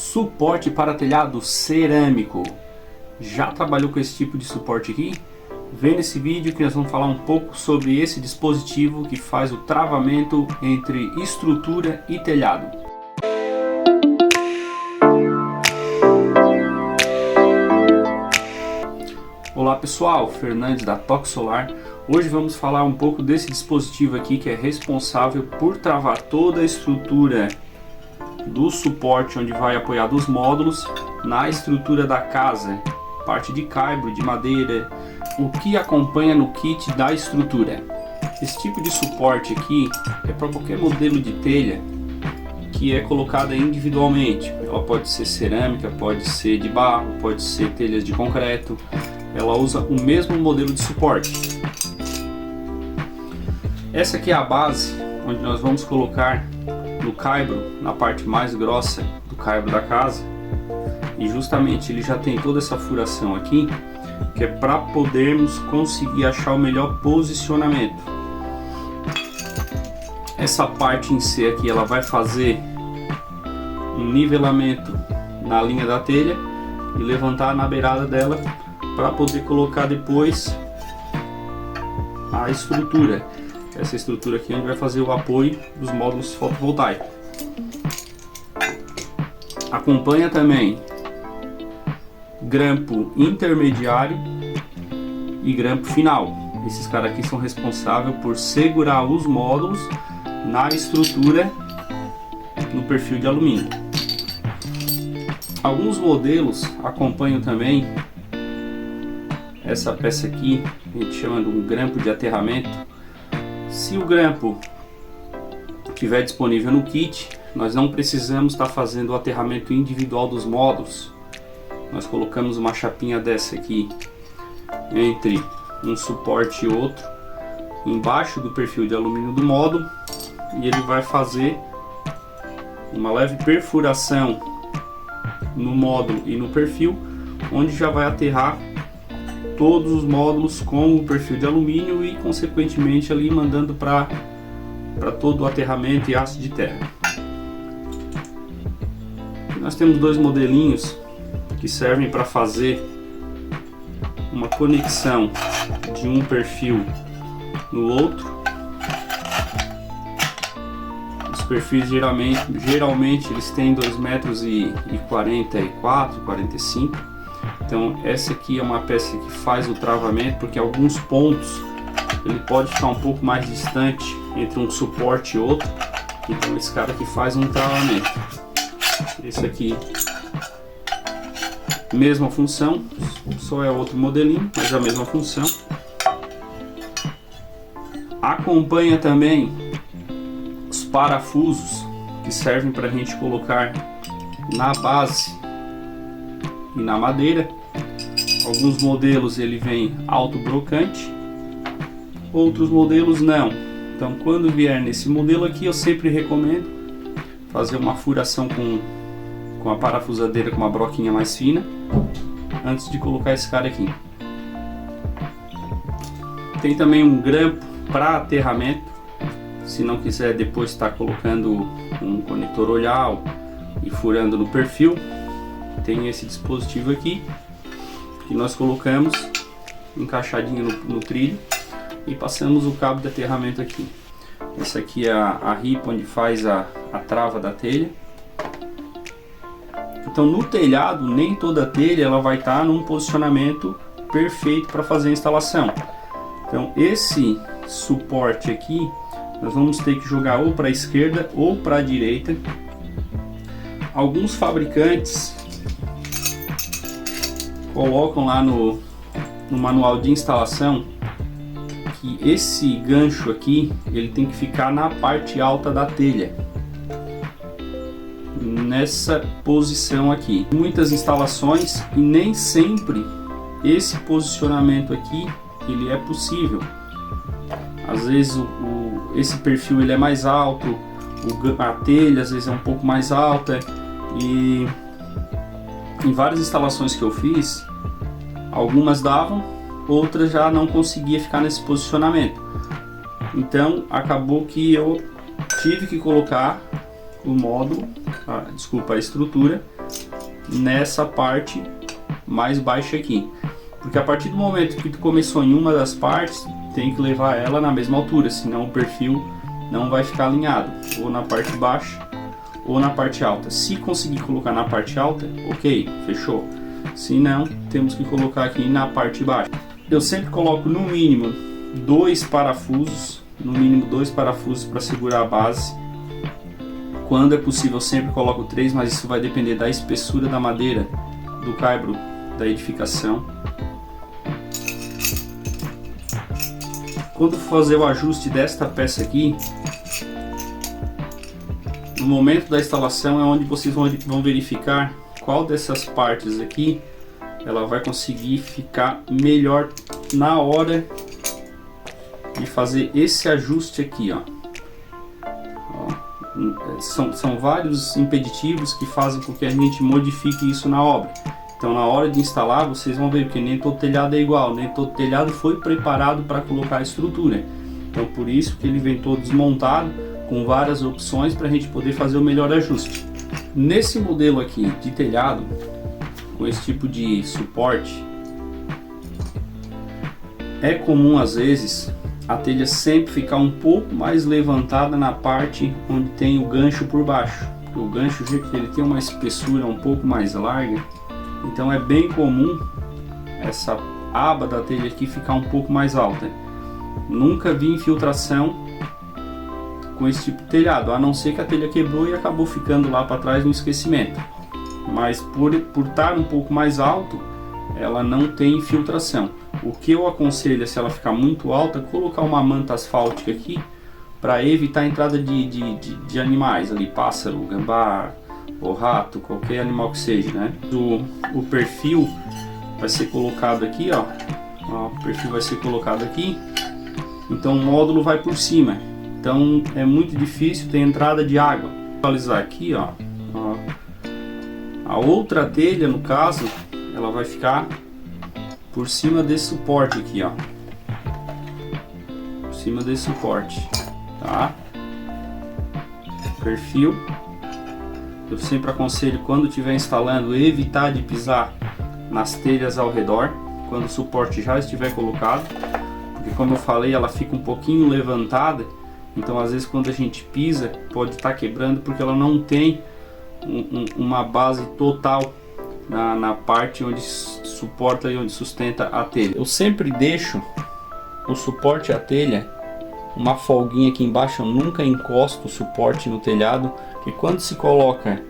Suporte para telhado cerâmico. Já trabalhou com esse tipo de suporte aqui? Vem nesse vídeo que nós vamos falar um pouco sobre esse dispositivo que faz o travamento entre estrutura e telhado. Olá pessoal, Fernandes da Toque Solar. Hoje vamos falar um pouco desse dispositivo aqui que é responsável por travar toda a estrutura do suporte onde vai apoiar dos módulos na estrutura da casa, parte de caibro, de madeira, o que acompanha no kit da estrutura. Esse tipo de suporte aqui é para qualquer modelo de telha que é colocada individualmente. Ela pode ser cerâmica, pode ser de barro, pode ser telhas de concreto. Ela usa o mesmo modelo de suporte. Essa aqui é a base onde nós vamos colocar no caibro, na parte mais grossa do caibro da casa, e justamente ele já tem toda essa furação aqui, que é para podermos conseguir achar o melhor posicionamento. Essa parte em si aqui, ela vai fazer um nivelamento na linha da telha e levantar na beirada dela para poder colocar depois a estrutura. Essa estrutura aqui a gente vai fazer o apoio dos módulos fotovoltaicos. Acompanha também grampo intermediário e grampo final. Esses caras aqui são responsáveis por segurar os módulos na estrutura no perfil de alumínio. Alguns modelos acompanham também essa peça aqui, a gente chama de um grampo de aterramento. Se o grampo estiver disponível no kit, nós não precisamos estar fazendo o aterramento individual dos módulos. Nós colocamos uma chapinha dessa aqui entre um suporte e outro, embaixo do perfil de alumínio do módulo, e ele vai fazer uma leve perfuração no módulo e no perfil, onde já vai aterrar todos os módulos com o perfil de alumínio e consequentemente ali mandando para todo o aterramento e haste de terra. Nós temos dois modelinhos que servem para fazer uma conexão de um perfil no outro. Os perfis geralmente eles têm 2,44 m, 45. Então essa aqui é uma peça que faz o travamento, porque alguns pontos ele pode ficar um pouco mais distante entre um suporte e outro. Então esse cara aqui faz um travamento. Esse aqui, mesma função, só é outro modelinho, mas é a mesma função. Acompanha também os parafusos que servem para a gente colocar na base e na madeira. Alguns modelos ele vem autobrocante, outros modelos não. Então quando vier nesse modelo aqui, eu sempre recomendo fazer uma furação com a parafusadeira com uma broquinha mais fina antes de colocar esse cara aqui. Tem também um grampo para aterramento, se não quiser depois estar colocando um conector olhal e furando no perfil. Tem esse dispositivo aqui que nós colocamos encaixadinho no trilho e passamos o cabo de aterramento aqui. Essa aqui é a ripa onde faz a trava da telha. Então no telhado, nem toda telha ela vai estar num posicionamento perfeito para fazer a instalação. Então esse suporte aqui nós vamos ter que jogar ou para a esquerda ou para a direita. Alguns fabricantes colocam lá no manual de instalação que esse gancho aqui ele tem que ficar na parte alta da telha, nessa posição aqui. Muitas instalações e nem sempre esse posicionamento aqui ele é possível. Às vezes esse perfil ele é mais alto, a telha às vezes é um pouco mais alta, e em várias instalações que eu fiz, algumas davam, outras já não conseguia ficar nesse posicionamento. Então acabou que eu tive que colocar o módulo, desculpa, a estrutura nessa parte mais baixa aqui, porque a partir do momento que tu começou em uma das partes, tem que levar ela na mesma altura, senão o perfil não vai ficar alinhado, ou na parte baixa ou na parte alta. Se conseguir colocar na parte alta, ok, fechou. Se não, temos que colocar aqui na parte baixa. Eu sempre coloco no mínimo dois parafusos para segurar a base. Quando é possível, sempre coloco 3, mas isso vai depender da espessura da madeira, do caibro da edificação. Quando for fazer o ajuste desta peça aqui, no momento da instalação é onde vocês vão verificar qual dessas partes aqui ela vai conseguir ficar melhor na hora de fazer esse ajuste aqui, ó. São vários impeditivos que fazem com que a gente modifique isso na obra. Então, na hora de instalar, vocês vão ver que nem todo telhado é igual, nem todo telhado foi preparado para colocar a estrutura. Então, por isso que ele vem todo desmontado, com várias opções para a gente poder fazer o melhor ajuste. Nesse modelo aqui de telhado, com esse tipo de suporte, é comum às vezes a telha sempre ficar um pouco mais levantada na parte onde tem o gancho por baixo. O gancho, ele tem uma espessura um pouco mais larga, então é bem comum essa aba da telha aqui ficar um pouco mais alta. Nunca vi infiltração com esse tipo de telhado, a não ser que a telha quebrou e acabou ficando lá para trás no esquecimento. Mas por estar um pouco mais alto, ela não tem infiltração. O que eu aconselho é, se ela ficar muito alta, colocar uma manta asfáltica aqui para evitar a entrada de animais ali, pássaro, gambá, ou rato, qualquer animal que seja, né? O perfil vai ser colocado aqui, ó. O perfil vai ser colocado aqui, então o módulo vai por cima, então é muito difícil ter entrada de água. Vou atualizar aqui, ó. A outra telha, no caso, ela vai ficar por cima desse suporte aqui, ó. Por cima desse suporte, tá? Perfil. Eu sempre aconselho, quando estiver instalando, evitar de pisar nas telhas ao redor, quando o suporte já estiver colocado, porque como eu falei, ela fica um pouquinho levantada, então às vezes quando a gente pisa, pode estar quebrando, porque ela não tem uma base total na parte onde suporta e onde sustenta a telha. Eu sempre deixo o suporte à telha uma folguinha aqui embaixo, eu nunca encosto o suporte no telhado, que quando se coloca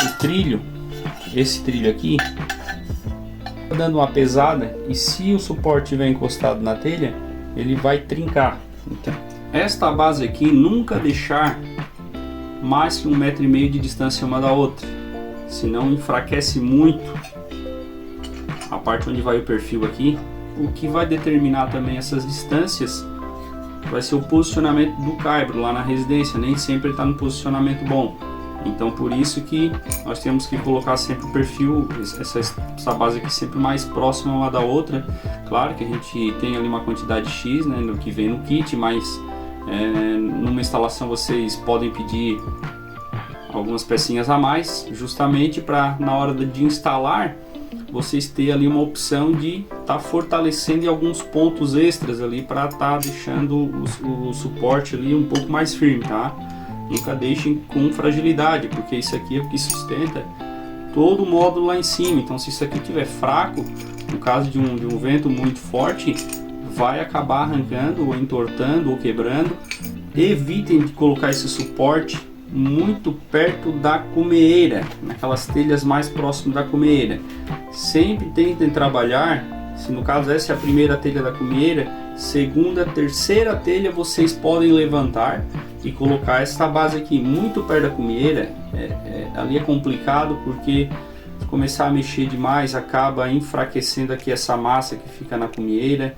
o trilho, esse trilho aqui, dando uma pesada, e se o suporte estiver encostado na telha, ele vai trincar. Então, esta base aqui, nunca deixar mais que 1,5 m de distância uma da outra, senão enfraquece muito a parte onde vai o perfil aqui. O que vai determinar também essas distâncias vai ser o posicionamento do caibro lá na residência, nem sempre está no posicionamento bom. Então por isso que nós temos que colocar sempre o perfil, essa base aqui sempre mais próxima uma da outra. Claro que a gente tem ali uma quantidade X, né, no que vem no kit, mas numa instalação vocês podem pedir algumas pecinhas a mais, justamente para na hora de instalar vocês ter ali uma opção de estar fortalecendo em alguns pontos extras ali, para estar deixando o suporte ali um pouco mais firme, tá? Nunca deixem com fragilidade, porque isso aqui é o que sustenta todo o módulo lá em cima. Então se isso aqui estiver fraco, no caso de um vento muito forte, vai acabar arrancando, ou entortando, ou quebrando. Evitem de colocar esse suporte muito perto da cumeeira, naquelas telhas mais próximas da cumeeira. Sempre tentem trabalhar, se no caso essa é a primeira telha da cumeeira, segunda, terceira telha vocês podem levantar e colocar essa base aqui muito perto da cumeeira. Ali é complicado, porque se começar a mexer demais acaba enfraquecendo aqui essa massa que fica na cumeeira,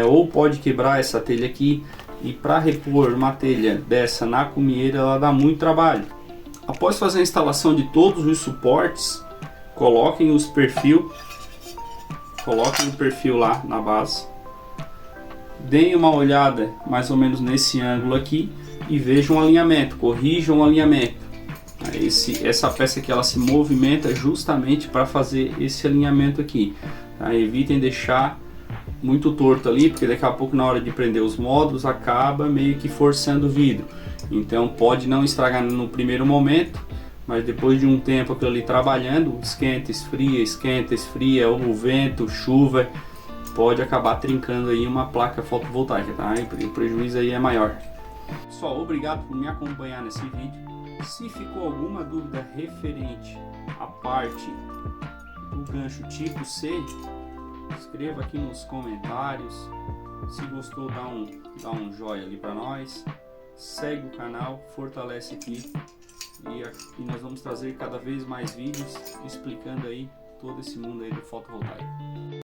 ou pode quebrar essa telha aqui. E para repor uma telha dessa na cumeeira, ela dá muito trabalho. Após fazer a instalação de todos os suportes, coloquem o perfil lá na base, deem uma olhada mais ou menos nesse ângulo aqui, e vejam o alinhamento, corrijam o alinhamento. Essa peça aqui ela se movimenta justamente para fazer esse alinhamento aqui, tá? Evitem deixar muito torto ali, porque daqui a pouco na hora de prender os módulos acaba meio que forçando o vidro. Então pode não estragar no primeiro momento, mas depois de um tempo aquilo ali trabalhando, esquenta, esfria, ou vento, chuva, pode acabar trincando aí uma placa fotovoltaica, tá? E o prejuízo aí é maior. Pessoal, obrigado por me acompanhar nesse vídeo. Se ficou alguma dúvida referente à parte do gancho tipo C, escreva aqui nos comentários. Se gostou, dá um joinha ali para nós. Segue o canal, fortalece aqui e nós vamos trazer cada vez mais vídeos explicando aí todo esse mundo aí do fotovoltaico.